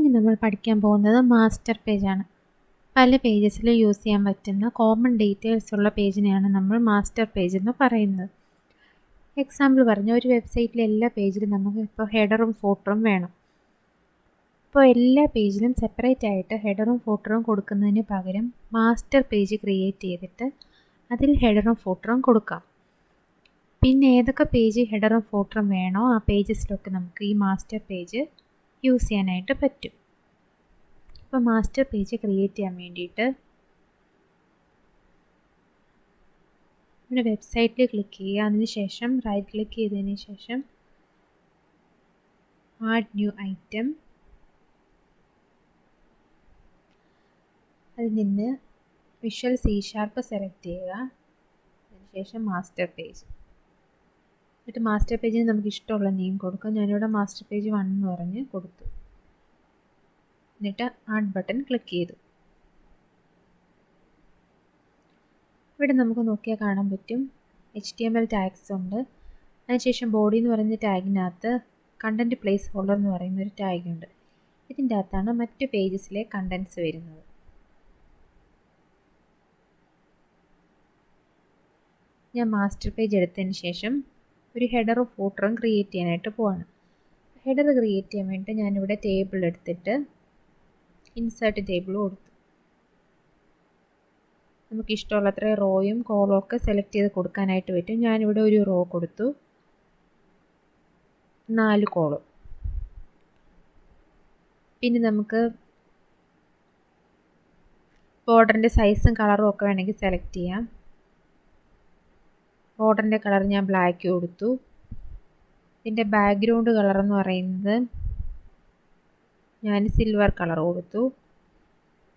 ഇനി നമ്മൾ പഠിക്കാൻ പോകുന്നത് മാസ്റ്റർ പേജാണ്. പല പേജസിൽ യൂസ് ചെയ്യാൻ പറ്റുന്ന കോമൺ ഡീറ്റെയിൽസ് ഉള്ള പേജിനെയാണ് നമ്മൾ മാസ്റ്റർ പേജ് എന്ന് പറയുന്നത്. എക്സാമ്പിൾ പറഞ്ഞ ഒരു വെബ്സൈറ്റിലെ എല്ലാ പേജിലും നമുക്ക് ഇപ്പോൾ ഹെഡറും ഫൂട്ടറും വേണം. ഇപ്പോൾ എല്ലാ പേജിലും സെപ്പറേറ്റ് ആയിട്ട് ഹെഡറും ഫൂട്ടറും കൊടുക്കുന്നതിന് പകരം മാസ്റ്റർ പേജ് ക്രിയേറ്റ് ചെയ്തിട്ട് അതിൽ ഹെഡറും ഫൂട്ടറും കൊടുക്കാം. പിന്നെ ഏതൊക്കെ പേജ് ഹെഡറും ഫൂട്ടറും വേണോ ആ പേജസിലൊക്കെ നമുക്ക് ഈ മാസ്റ്റർ പേജ് യൂസ് ചെയ്യാനായിട്ട് പറ്റും. ഇപ്പോൾ മാസ്റ്റർ പേജ് ക്രിയേറ്റ് ചെയ്യാൻ വേണ്ടിയിട്ട് നമ്മുടെ വെബ്സൈറ്റിൽ ക്ലിക്ക് ചെയ്യുക. അതിനുശേഷം റൈറ്റ് ക്ലിക്ക് ചെയ്തതിന് ശേഷം ആഡ് ന്യൂ ഐറ്റം, അതിൽ നിന്ന് വിഷ്വൽ C# സെലക്ട് ചെയ്യുക. അതിനുശേഷം മാസ്റ്റർ പേജ്, എന്നിട്ട് മാസ്റ്റർ പേജിന് നമുക്ക് ഇഷ്ടമുള്ള നെയിം കൊടുക്കാം. ഞാനിവിടെ മാസ്റ്റർ പേജ് 1 എന്ന് പറഞ്ഞ് കൊടുത്തു. എന്നിട്ട് ആഡ് ബട്ടൺ ക്ലിക്ക് ചെയ്തു. ഇവിടെ നമുക്ക് നോക്കിയാൽ കാണാൻ പറ്റും HTML ടാഗ്സ് ഉണ്ട്. അതിനുശേഷം ബോഡി എന്ന് പറയുന്ന ടാഗിനകത്ത് കണ്ടൻറ്റ് പ്ലേസ് ഹോൾഡർ എന്ന് പറയുന്ന ഒരു ടാഗ് ഉണ്ട്. ഇതിൻ്റെ അകത്താണ് മറ്റ് പേജസിലെ കണ്ടൻറ്റ്സ് വരുന്നത്. ഞാൻ മാസ്റ്റർ പേജ് എടുത്തതിന് ശേഷം ഒരു ഹെഡറും ഫൂട്ടറും ക്രിയേറ്റ് ചെയ്യാനായിട്ട് പോവാണ്. ഹെഡർ ക്രിയേറ്റ് ചെയ്യാൻ വേണ്ടി ഞാനിവിടെ ടേബിൾ എടുത്തിട്ട് ഇൻസേർട്ട് ടേബിൾ കൊടുത്തു. നമുക്ക് ഇഷ്ടമുള്ളത്ര റോയും കോളവും ഒക്കെ സെലക്ട് ചെയ്ത് കൊടുക്കാനായിട്ട് പറ്റും. ഞാനിവിടെ ഒരു റോ കൊടുത്തു, 4 കോളം. പിന്നെ നമുക്ക് ബോർഡറിൻ്റെ സൈസും കളറും ഒക്കെ വേണമെങ്കിൽ സെലക്ട് ചെയ്യാം. ബോർഡറിൻ്റെ കളർ ഞാൻ ബ്ലാക്ക് കൊടുത്തു. ഇതിൻ്റെ ബാക്ക്ഗ്രൗണ്ട് കളർ എന്ന് പറയുന്നത് ഞാൻ സിൽവർ കളർ കൊടുത്തു.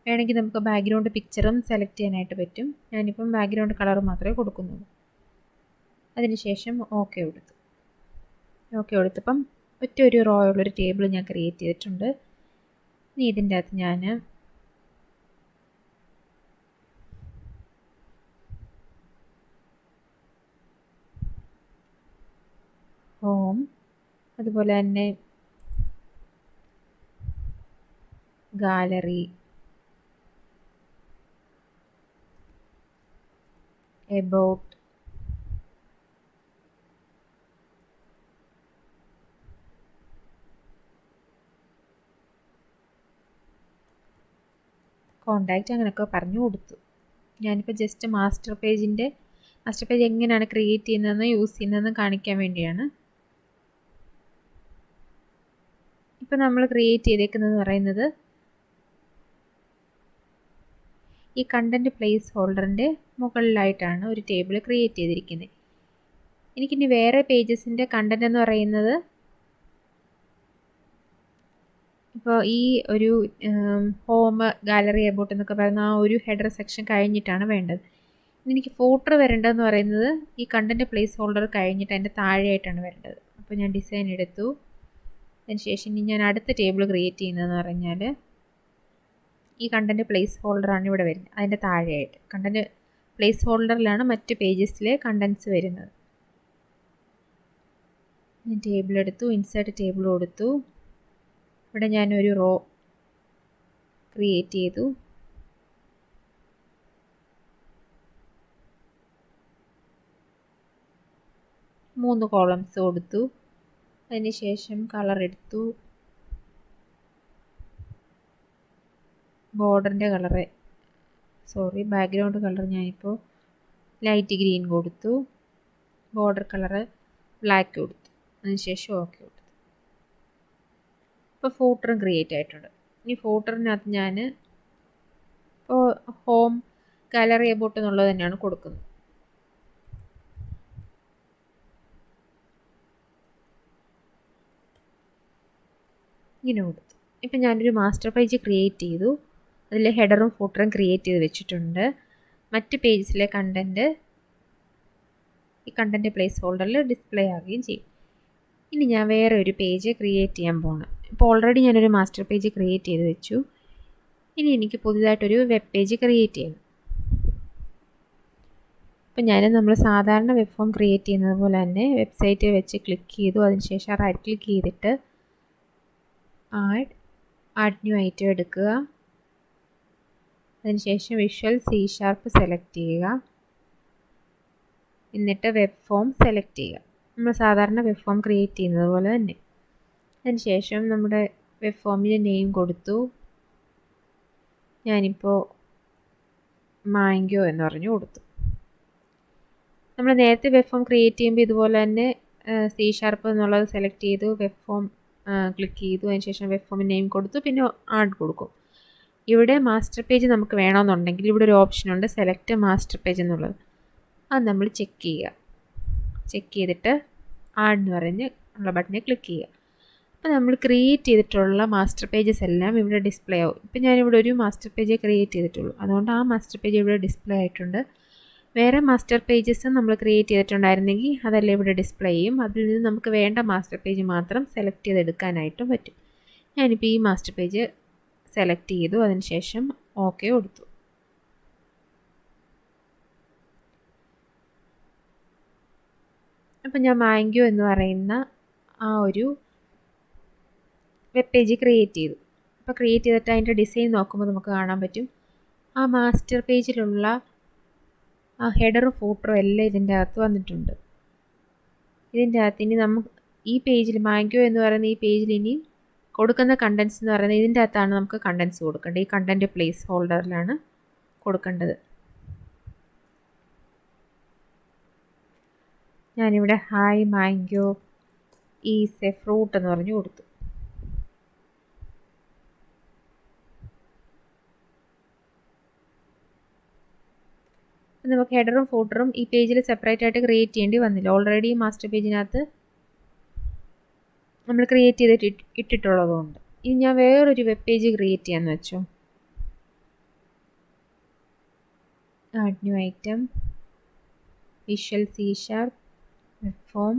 വേണമെങ്കിൽ നമുക്ക് ബാക്ക്ഗ്രൗണ്ട് പിക്ചറും സെലക്ട് ചെയ്യാനായിട്ട് പറ്റും. ഞാനിപ്പം ബാക്ക്ഗ്രൗണ്ട് കളർ മാത്രമേ കൊടുക്കുന്നുള്ളൂ. അതിനുശേഷം ഓക്കെ കൊടുത്തു. ഓക്കെ കൊടുത്തപ്പം ഒരു റോ ഉള്ളൊരു ടേബിൾ ഞാൻ ക്രിയേറ്റ് ചെയ്തിട്ടുണ്ട്. ഇനി ഇതിൻ്റെ അകത്ത് ഞാൻ ഹോം, അതുപോലെ തന്നെ ഗാലറി, എബൌട്ട്, കോണ്ടാക്റ്റ് അങ്ങനെയൊക്കെ പറഞ്ഞു കൊടുത്തു. ഞാനിപ്പോൾ ജസ്റ്റ് മാസ്റ്റർ പേജ് എങ്ങനെയാണ് ക്രിയേറ്റ് ചെയ്യുന്നതെന്ന് യൂസ് ചെയ്യുന്നതെന്ന് കാണിക്കാൻ വേണ്ടിയാണ്. ഇപ്പോൾ നമ്മൾ ക്രിയേറ്റ് ചെയ്തേക്കുന്നതെന്ന് പറയുന്നത് ഈ കണ്ടൻറ്റ് പ്ലേസ് ഹോൾഡറിൻ്റെ മുകളിലായിട്ടാണ് ഒരു ടേബിൾ ക്രിയേറ്റ് ചെയ്തിരിക്കുന്നത്. എനിക്കിനി വേറെ പേജസിൻ്റെ കണ്ടൻറ്റ് എന്ന് പറയുന്നത് ഇപ്പോൾ ഈ ഒരു ഹോം, ഗാലറി, എബൌട്ട് എന്നൊക്കെ പറയുന്ന ആ ഒരു ഹെഡർ സെക്ഷൻ കഴിഞ്ഞിട്ടാണ് വേണ്ടത്. എനിക്ക് ഫൂട്ടർ വരേണ്ടതെന്ന് പറയുന്നത് ഈ കണ്ടൻറ്റ് പ്ലേസ് ഹോൾഡർ കഴിഞ്ഞിട്ട് അതിൻ്റെ താഴെയായിട്ടാണ് വരേണ്ടത്. അപ്പോൾ ഞാൻ ഡിസൈൻ എടുത്തു. അതിനുശേഷം ഇനി ഞാൻ അടുത്ത ടേബിൾ ക്രിയേറ്റ് ചെയ്യുന്നതെന്ന് പറഞ്ഞാൽ ഈ കണ്ടൻറ്റ് പ്ലേസ് ഹോൾഡറാണ് ഇവിടെ വരുന്നത്. അതിൻ്റെ താഴെയായിട്ട് കണ്ടൻറ്റ് പ്ലേസ് ഹോൾഡറിലാണ് മറ്റ് പേജസിലെ കണ്ടൻറ്റ്സ് വരുന്നത്. ഞാൻ ടേബിൾ എടുത്തു, ഇൻസേർട്ട് ടേബിൾ കൊടുത്തു. ഇവിടെ ഞാനൊരു റോ ക്രിയേറ്റ് ചെയ്തു. മൂന്ന് കോളംസ് കൊടുത്തു. അതിനുശേഷം കളർ എടുത്തു. ബോർഡറിൻ്റെ ബാക്ക്ഗ്രൗണ്ട് കളർ ഞാനിപ്പോൾ ലൈറ്റ് ഗ്രീൻ കൊടുത്തു. ബോർഡർ കളറ് ബ്ലാക്ക് കൊടുത്തു. അതിനുശേഷം ഓക്കെ കൊടുത്തു. ഇപ്പോൾ ഫൂട്ടറും ക്രിയേറ്റ് ആയിട്ടുണ്ട്. ഇനി ഫൂട്ടറിനകത്ത് ഞാൻ ഇപ്പോൾ ഹോം, ഗാലറി, എബൌട്ട് എന്നുള്ളത് തന്നെയാണ് കൊടുക്കുന്നത്. ഇങ്ങനെ കൊടുത്തു. ഇപ്പം ഞാനൊരു മാസ്റ്റർ പേജ് ക്രിയേറ്റ് ചെയ്തു. അതിൽ ഹെഡറും ഫൂട്ടറും ക്രിയേറ്റ് ചെയ്ത് വെച്ചിട്ടുണ്ട്. മറ്റ് പേജസിലെ കണ്ടൻറ്റ് ഈ കണ്ടൻറ്റ് പ്ലേസ് ഹോൾഡറിൽ ഡിസ്പ്ലേ ആവുകയും ചെയ്യും. ഇനി ഞാൻ വേറെ ഒരു പേജ് ക്രിയേറ്റ് ചെയ്യാൻ പോകണം. ഇപ്പോൾ ഓൾറെഡി ഞാനൊരു മാസ്റ്റർ പേജ് ക്രിയേറ്റ് ചെയ്ത് വെച്ചു. ഇനി എനിക്ക് പുതിയതായിട്ടൊരു വെബ് പേജ് ക്രിയേറ്റ് ചെയ്യണം. ഇപ്പം നമ്മൾ സാധാരണ വെബ് ഫോം ക്രിയേറ്റ് ചെയ്യുന്നത് പോലെ തന്നെ വെബ്സൈറ്റ് വെച്ച് ക്ലിക്ക് ചെയ്തു. അതിനുശേഷം റൈറ്റ് ക്ലിക്ക് ചെയ്തിട്ട് ആഡ് ആഡ് ന്യൂ ഐറ്റം എടുക്കുക. അതിനുശേഷം വിഷ്വൽ C# സെലക്ട് ചെയ്യുക. എന്നിട്ട് വെബ് ഫോം സെലക്ട് ചെയ്യുക. നമ്മൾ സാധാരണ വെബ് ഫോം ക്രിയേറ്റ് ചെയ്യുന്നത് പോലെ തന്നെ. അതിനുശേഷം നമ്മുടെ വെബ് ഫോമിൻ്റെ നെയിം കൊടുത്തു. ഞാനിപ്പോൾ മാംഗോ എന്ന് പറഞ്ഞു കൊടുത്തു. നമ്മൾ നേരത്തെ വെബ് ഫോം ക്രിയേറ്റ് ചെയ്യുമ്പോൾ ഇതുപോലെ തന്നെ C# എന്നുള്ളത് സെലക്ട് ചെയ്തു, വെബ് ഫോം ക്ലിക്ക് ചെയ്തു. അതിനുശേഷം വെബ് ഫോമിന് നെയിം കൊടുത്തു, പിന്നെ ആഡ് കൊടുക്കും. ഇവിടെ മാസ്റ്റർ പേജ് നമുക്ക് വേണമെന്നുണ്ടെങ്കിൽ ഇവിടെ ഒരു ഓപ്ഷനുണ്ട്, സെലക്ട് മാസ്റ്റർ പേജ് എന്നുള്ളത്. അത് നമ്മൾ ചെക്ക് ചെയ്യുക. ചെക്ക് ചെയ്തിട്ട് ആഡ് എന്ന് പറഞ്ഞ് ഉള്ള ബട്ടണിൽ ക്ലിക്ക് ചെയ്യുക. അപ്പോൾ നമ്മൾ ക്രിയേറ്റ് ചെയ്തിട്ടുള്ള മാസ്റ്റർ പേജസ് എല്ലാം ഇവിടെ ഡിസ്പ്ലേ ആവും. ഇപ്പം ഞാനിവിടെ ഒരു മാസ്റ്റർ പേജേ ക്രിയേറ്റ് ചെയ്തിട്ടുള്ളൂ, അതുകൊണ്ട് ആ മാസ്റ്റർ പേജ് ഇവിടെ ഡിസ്പ്ലേ ആയിട്ടുണ്ട്. വേറെ മാസ്റ്റർ പേജസ് നമ്മൾ ക്രിയേറ്റ് ചെയ്തിട്ടുണ്ടായിരുന്നെങ്കിൽ അതെല്ലാം ഇവിടെ ഡിസ്പ്ലേ ചെയ്യും. അതിൽ നിന്ന് നമുക്ക് വേണ്ട മാസ്റ്റർ പേജ് മാത്രം സെലക്ട് ചെയ്തെടുക്കാനായിട്ടും പറ്റും. ഞാനിപ്പോൾ ഈ മാസ്റ്റർ പേജ് സെലക്ട് ചെയ്തു. അതിനുശേഷം ഓക്കെ കൊടുത്തു. അപ്പം ഞാൻ മാംഗോ എന്ന് പറയുന്ന ആ ഒരു വെബ് പേജ് ക്രിയേറ്റ് ചെയ്തു. അപ്പോൾ ക്രിയേറ്റ് ചെയ്തിട്ട് അതിൻ്റെ ഡിസൈൻ നോക്കുമ്പോൾ നമുക്ക് കാണാൻ പറ്റും ആ മാസ്റ്റർ പേജിലുള്ള ആ ഹെഡറും ഫൂട്ടറും എല്ലാം ഇതിൻ്റെ അകത്ത് വന്നിട്ടുണ്ട്. ഇതിൻ്റെ അകത്ത് ഇനി നമുക്ക് ഈ പേജിൽ മാംഗോ എന്ന് പറയുന്ന ഈ പേജിൽ ഇനി കൊടുക്കുന്ന കണ്ടൻസ് എന്ന് പറയുന്നത് ഇതിൻ്റെ അകത്താണ് നമുക്ക് കണ്ടൻസ് കൊടുക്കേണ്ടത്. ഈ കണ്ടൻറ്റ് പ്ലേസ് ഹോൾഡറിലാണ് കൊടുക്കേണ്ടത്. ഞാനിവിടെ hi mango is A fruit എന്ന് പറഞ്ഞു കൊടുത്തു. നമുക്ക് ഹെഡറും ഫൂട്ടറും ഈ പേജിൽ സെപ്പറേറ്റ് ആയിട്ട് ക്രിയേറ്റ് ചെയ്യേണ്ടി വന്നില്ല. ഓൾറെഡി മാസ്റ്റർ പേജിനകത്ത് നമ്മൾ ക്രിയേറ്റ് ചെയ്തിട്ട് ഇട്ടിട്ടുള്ളതുകൊണ്ട്. ഇനി ഞാൻ വേറൊരു വെബ് പേജ് ക്രിയേറ്റ് ചെയ്യാമെന്ന് വെച്ചു. Add new item, visual C#, web form.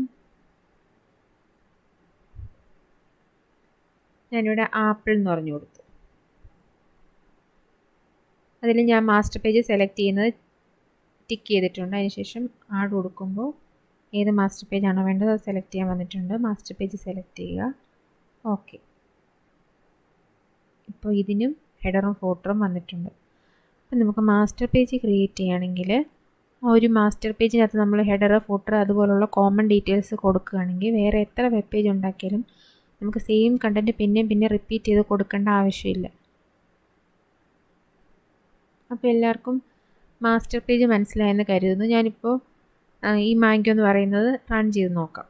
ഞാനിവിടെ ആപ്പിൾ എന്ന് പറഞ്ഞു കൊടുത്തു. അതിൽ ഞാൻ മാസ്റ്റർ പേജ് സെലക്ട് ചെയ്യുന്നത് ടിക്ക് ചെയ്തിട്ടുണ്ട്. അതിനുശേഷം ആഡ് കൊടുക്കുമ്പോൾ ഏത് മാസ്റ്റർ പേജാണോ വേണ്ടത് അത് സെലക്ട് ചെയ്യാൻ വന്നിട്ടുണ്ട്. മാസ്റ്റർ പേജ് സെലക്ട് ചെയ്യുക. ഓക്കെ. ഇപ്പോൾ ഇതിനും ഹെഡറും ഫൂട്ടറും വന്നിട്ടുണ്ട്. അപ്പം നമുക്ക് മാസ്റ്റർ പേജ് ക്രിയേറ്റ് ചെയ്യുകയാണെങ്കിൽ ഒരു മാസ്റ്റർ പേജിനകത്ത് നമ്മൾ ഹെഡർ, ഫൂട്ടർ അതുപോലുള്ള കോമൺ ഡീറ്റെയിൽസ് കൊടുക്കുകയാണെങ്കിൽ വേറെ എത്ര വെബ് പേജ് ഉണ്ടാക്കിയാലും നമുക്ക് സെയിം കണ്ടൻറ്റ് പിന്നെ റിപ്പീറ്റ് ചെയ്ത് കൊടുക്കേണ്ട ആവശ്യമില്ല. അപ്പോൾ എല്ലാവർക്കും മാസ്റ്റർ പേജ് മനസ്സിലായെന്ന് കരുതുന്നു. ഞാനിപ്പോൾ ഈ മാംഗോ എന്ന് പറയുന്നത് റൺ ചെയ്ത് നോക്കാം.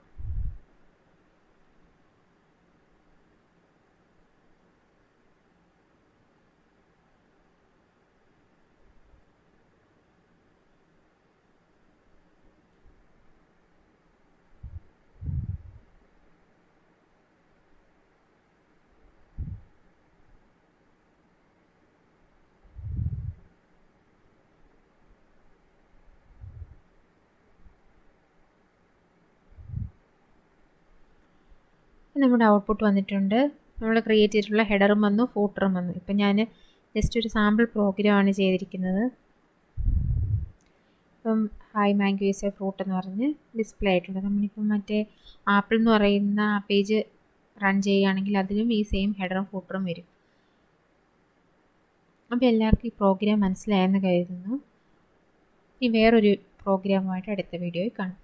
നമ്മുടെ ഔട്ട്പുട്ട് വന്നിട്ടുണ്ട്. നമ്മൾ ക്രിയേറ്റ് ചെയ്തിട്ടുള്ള ഹെഡറും വന്നു, ഫൂട്ടറും വന്നു. ഇപ്പം ഞാൻ ജസ്റ്റ് ഒരു സാമ്പിൾ പ്രോഗ്രാമാണ് ചെയ്തിരിക്കുന്നത്. ഇപ്പം hi mango is A fruit എന്ന് പറഞ്ഞ് ഡിസ്പ്ലേ ആയിട്ടുണ്ട്. നമ്മളിപ്പം മറ്റേ ആപ്പിൾ എന്ന് പറയുന്ന ആ പേജ് റൺ ചെയ്യുകയാണെങ്കിൽ അതിലും ഈ സെയിം ഹെഡറും ഫൂട്ടറും വരും. അപ്പോൾ എല്ലാവർക്കും ഈ പ്രോഗ്രാം മനസ്സിലായെന്ന് കരുതുന്നു. ഇനി വേറൊരു പ്രോഗ്രാമുമായിട്ട് അടുത്ത വീഡിയോയിൽ കാണാം.